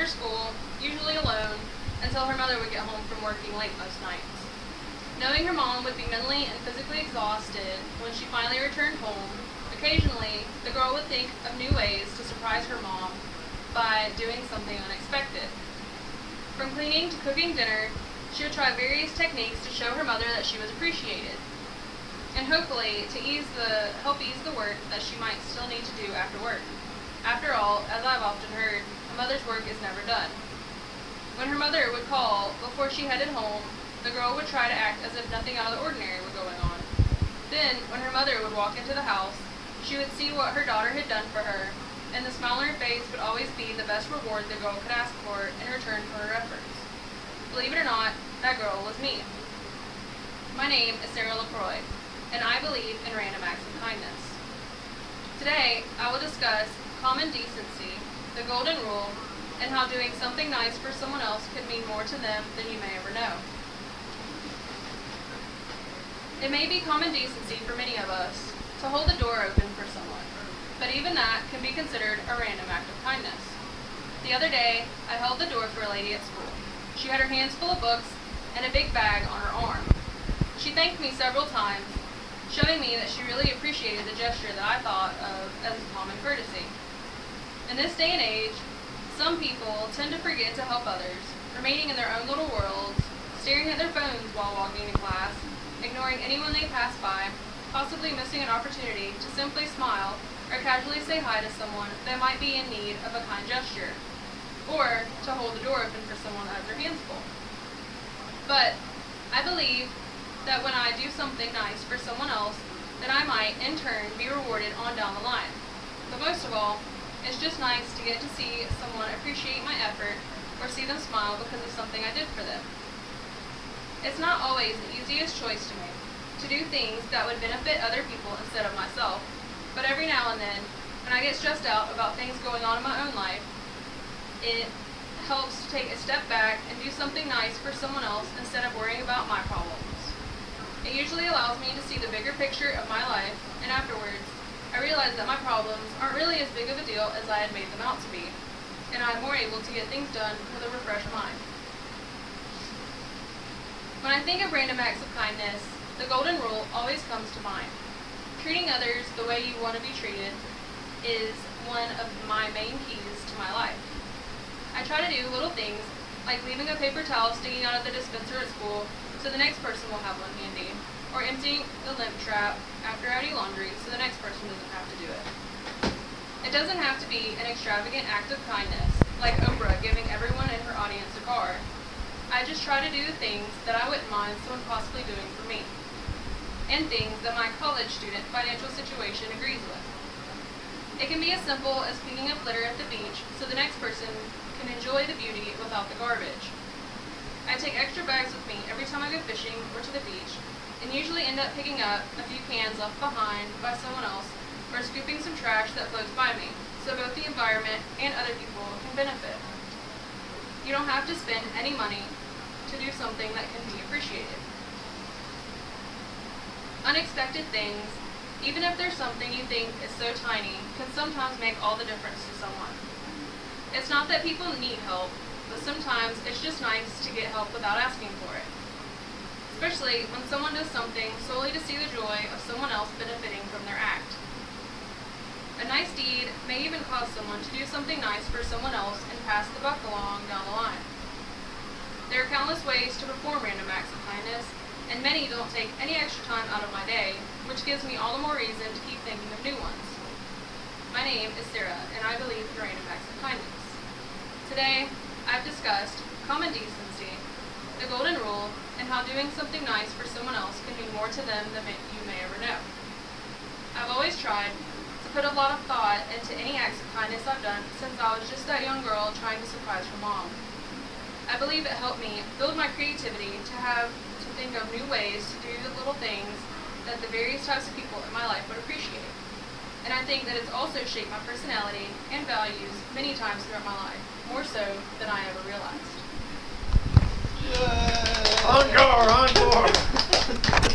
after school, usually alone, until her mother would get home from working late most nights. Knowing her mom would be mentally and physically exhausted when she finally returned home, occasionally the girl would think of new ways to surprise her mom by doing something unexpected. From cleaning to cooking dinner, she would try various techniques to show her mother that she was appreciated, and hopefully to help ease the work that she might still need to do after work. After all, as I've often heard, a mother's work is never done. When her mother would call before she headed home, the girl would try to act as if nothing out of the ordinary was going on. Then, when her mother would walk into the house, she would see what her daughter had done for her, and the smile on her face would always be the best reward the girl could ask for in return for her efforts. Believe it or not, that girl was me. My name is Sarah LaCroix, and I believe in random acts of kindness. Today, I will discuss common decency, the golden rule, and how doing something nice for someone else could mean more to them than you may ever know. It may be common decency for many of us to hold the door open for someone, but even that can be considered a random act of kindness. The other day, I held the door for a lady at school. She had her hands full of books and a big bag on her arm. She thanked me several times, showing me that she really appreciated the gesture that I thought of as common courtesy. In this day and age, some people tend to forget to help others, remaining in their own little worlds, staring at their phones while walking to class, ignoring anyone they pass by, possibly missing an opportunity to simply smile or casually say hi to someone that might be in need of a kind gesture, or to hold the door open for someone that has their hands full. But I believe that when I do something nice for someone else, that I might, in turn, be rewarded on down the line. But most of all, it's just nice to get to see someone appreciate my effort or see them smile because of something I did for them. It's not always the easiest choice to make, to do things that would benefit other people instead of myself, but every now and then, when I get stressed out about things going on in my own life, it helps to take a step back and do something nice for someone else instead of worrying about my problems. It usually allows me to see the bigger picture of my life, and afterwards, I realize that my problems aren't really as big of a deal as I had made them out to be, and I'm more able to get things done with a refreshed mind. When I think of random acts of kindness, the golden rule always comes to mind. Treating others the way you want to be treated is one of my main keys to my life. I try to do little things like leaving a paper towel sticking out of the dispenser at school so the next person will have one handy, or emptying the lint trap after I do laundry so the next person doesn't have to do it. It doesn't have to be an extravagant act of kindness, like Oprah giving everyone in her audience a car. I just try to do the things that I wouldn't mind someone possibly doing for me, and things that my college student financial situation agrees with. It can be as simple as picking up litter at the beach so the next person can enjoy the beauty without the garbage. I take extra bags with me every time I go fishing or to the beach, and usually end up picking up a few cans left behind by someone else or scooping some trash that floats by me, so both the environment and other people can benefit. You don't have to spend any money to do something that can be appreciated. Unexpected things, even if there's something you think is so tiny, can sometimes make all the difference to someone. It's not that people need help, but sometimes it's just nice to get help without asking for it. Especially when someone does something solely to see the joy of someone else benefiting from their act. A nice deed may even cause someone to do something nice for someone else and pass the buck along down the line. There are countless ways to perform random acts of kindness, and many don't take any extra time out of my day, which gives me all the more reason to keep thinking of new ones. My name is Sarah, and I believe in random acts of kindness. Today, I've discussed common decency, the golden rule, and how doing something nice for someone else can mean more to them than you may ever know. I've always tried to put a lot of thought into any acts of kindness I've done since I was just that young girl trying to surprise her mom. I believe it helped me build my creativity to think of new ways to do the little things that the various types of people in my life would appreciate. And I think that it's also shaped my personality and values many times throughout my life, more so than I ever realized. Encore, encore.